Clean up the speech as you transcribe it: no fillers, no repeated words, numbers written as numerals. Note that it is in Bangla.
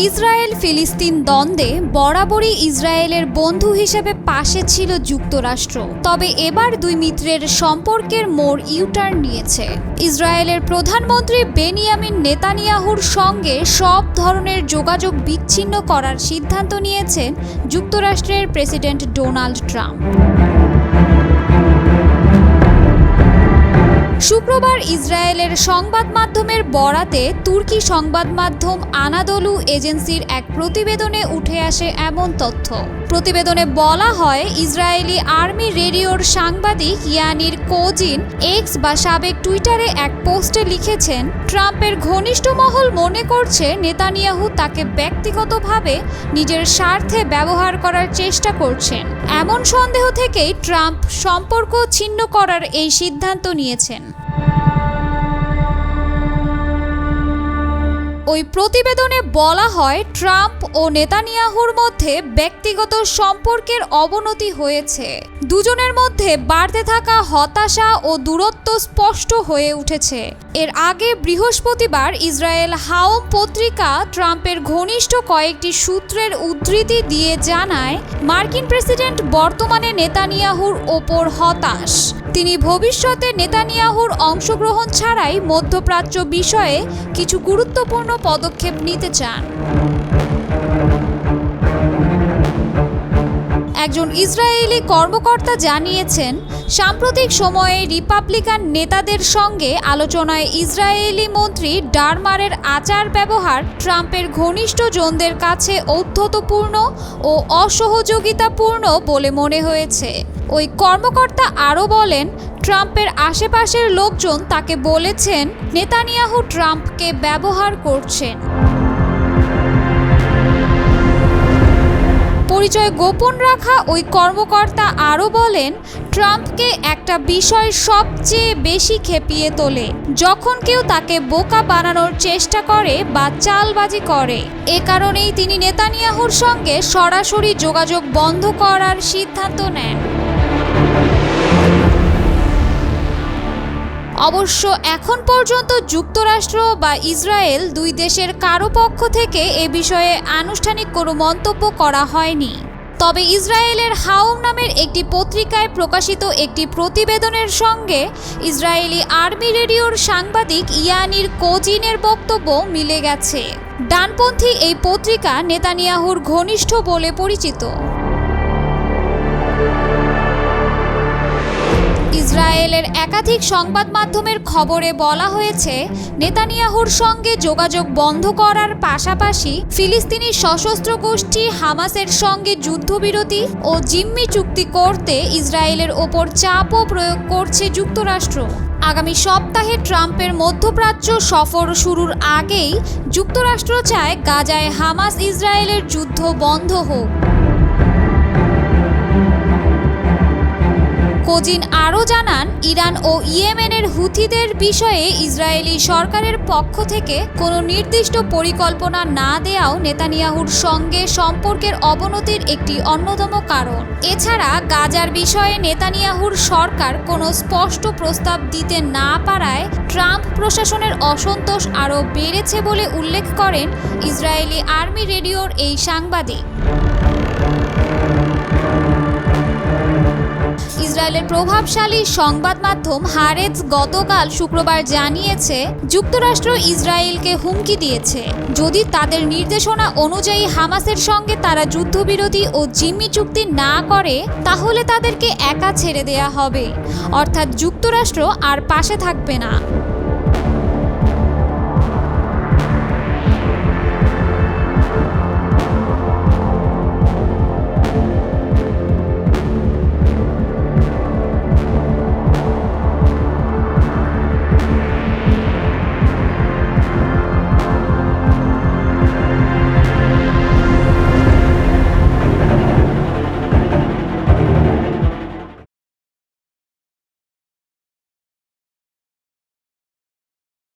ইসরায়েল ফিলিস্তিন দ্বন্দ্বে বরাবরই ইসরায়েলের বন্ধু হিসেবে পাশে ছিল যুক্তরাষ্ট্র। তবে এবার দুই মিত্রের সম্পর্কের মোড় ইউটার্ন নিয়েছে। ইসরায়েলের প্রধানমন্ত্রী বেনিয়ামিন নেতানিয়াহুর সঙ্গে সব ধরনের যোগাযোগ বিচ্ছিন্ন করার সিদ্ধান্ত নিয়েছেন যুক্তরাষ্ট্রের প্রেসিডেন্ট ডোনাল্ড ট্রাম্প। শুক্রবার ইসরায়েলের সংবাদ মাধ্যমের বরাতে তুর্কি সংবাদ মাধ্যম আনাদলু এজেন্সির এক প্রতিবেদনে উঠে আসে এমন তথ্য। প্রতিবেদনে বলা হয়, ইসরায়েলি আর্মি রেডিওর সাংবাদিক ইয়ানির কোজিন এক্স বা সাবেক টুইটারে এক পোস্টে লিখেছেন, ট্রাম্পের ঘনিষ্ঠ মহল মনে করছে নেতানিয়াহু তাকে ব্যক্তিগতভাবে নিজের স্বার্থে ব্যবহার করার চেষ্টা করছেন। এমন সন্দেহ থেকেই ট্রাম্প সম্পর্ক ছিন্ন করার এই সিদ্ধান্ত নিয়েছেন। ওই প্রতিবেদনে বলা হয়, ট্রাম্প ও নেতানিয়াহুর মধ্যে ব্যক্তিগত সম্পর্কের অবনতি হয়েছে। দুজনের মধ্যে বাড়তে থাকা হতাশা ও দূরত্ব স্পষ্ট হয়ে উঠেছে। এর আগে বৃহস্পতিবার ইসরায়েল হাওম পত্রিকা ট্রাম্পের ঘনিষ্ঠ কয়েকটি সূত্রের উদ্ধৃতি দিয়ে জানায়, মার্কিন প্রেসিডেন্ট বর্তমানে নেতানিয়াহুর ওপর হতাশ। তিনি ভবিষ্যতে নেতানিয়াহুর অংশগ্রহণ ছাড়াই মধ্যপ্রাচ্য বিষয়ে কিছু গুরুত্বপূর্ণ পদক্ষেপ নিতে চান। একজন ইসরায়েলি কর্মকর্তা জানিয়েছেন, সাম্প্রতিক সময়ে রিপাবলিকান নেতাদের সঙ্গে আলোচনায় ইসরায়েলি মন্ত্রী ডারমারের আচার ব্যবহার ট্রাম্পের ঘনিষ্ঠ জনদের কাছে ঔদ্ধত্যপূর্ণ ও অসহযোগিতাপূর্ণ বলে মনে হয়েছে। ওই কর্মকর্তা আরও বলেন, ট্রাম্পের আশেপাশের লোকজন তাকে বলেছেন নেতানিয়াহু ট্রাম্পকে ব্যবহার করছেন। পরিচয় গোপন রাখা ওই কর্মকর্তা আরও বলেন, ট্রাম্পকে একটা বিষয় সবচেয়ে বেশি খেপিয়ে তোলে, যখন কেউ তাকে বোকা বানানোর চেষ্টা করে বা চালবাজি করে। এ কারণেই তিনি নেতানিয়াহুর সঙ্গে সরাসরি যোগাযোগ বন্ধ করার সিদ্ধান্ত নেন। অবশ্য এখন পর্যন্ত যুক্তরাষ্ট্র বা ইসরায়েল দুই দেশের কারো পক্ষ থেকে এ বিষয়ে আনুষ্ঠানিক কোনো মন্তব্য করা হয়নি। তবে ইসরায়েলের হাওম নামের একটি পত্রিকায় প্রকাশিত একটি প্রতিবেদনের সঙ্গে ইসরায়েলি আর্মি রেডিওর সাংবাদিক ইয়ানির কোজিনের বক্তব্য মিলে গেছে। ডানপন্থী এই পত্রিকা নেতানিয়াহুর ঘনিষ্ঠ বলে পরিচিত। ইসরায়েলের একাধিক সংবাদ মাধ্যমের খবরে বলা হয়েছে, নেতানিয়াহুর সঙ্গে যোগাযোগ বন্ধ করার পাশাপাশি ফিলিস্তিনি সশস্ত্র গোষ্ঠী হামাসের সঙ্গে যুদ্ধবিরতি ও জিম্মি চুক্তি করতে ইসরায়েলের ওপর চাপও প্রয়োগ করছে যুক্তরাষ্ট্র। আগামী সপ্তাহে ট্রাম্পের মধ্যপ্রাচ্য সফর শুরুর আগেই যুক্তরাষ্ট্র চায় গাজায় হামাস ইসরায়েলের যুদ্ধ বন্ধ হোক। কোজিন আরও জানান, ইরান ও ইয়েমেনের হুথিদের বিষয়ে ইসরায়েলি সরকারের পক্ষ থেকে কোনো নির্দিষ্ট পরিকল্পনা না দেওয়াও নেতানিয়াহুর সঙ্গে সম্পর্কের অবনতির একটি অন্যতম কারণ। এছাড়া গাজার বিষয়ে নেতানিয়াহুর সরকার কোনো স্পষ্ট প্রস্তাব দিতে না পারায় ট্রাম্প প্রশাসনের অসন্তোষ আরও বেড়েছে বলে উল্লেখ করেন ইসরায়েলি আর্মি রেডিওর এই সাংবাদিক। ইসরায়েলের প্রভাবশালী সংবাদ মাধ্যম হারেটজ গতকাল শুক্রবার জানিয়েছে, যুক্তরাষ্ট্র ইসরায়েলকে হুমকি দিয়েছে, যদি তাদের নির্দেশনা অনুযায়ী হামাসের সঙ্গে তারা যুদ্ধবিরতি ও জিম্মি চুক্তি না করে তাহলে তাদেরকে একা ছেড়ে দেয়া হবে, অর্থাৎ যুক্তরাষ্ট্র আর পাশে থাকবে না।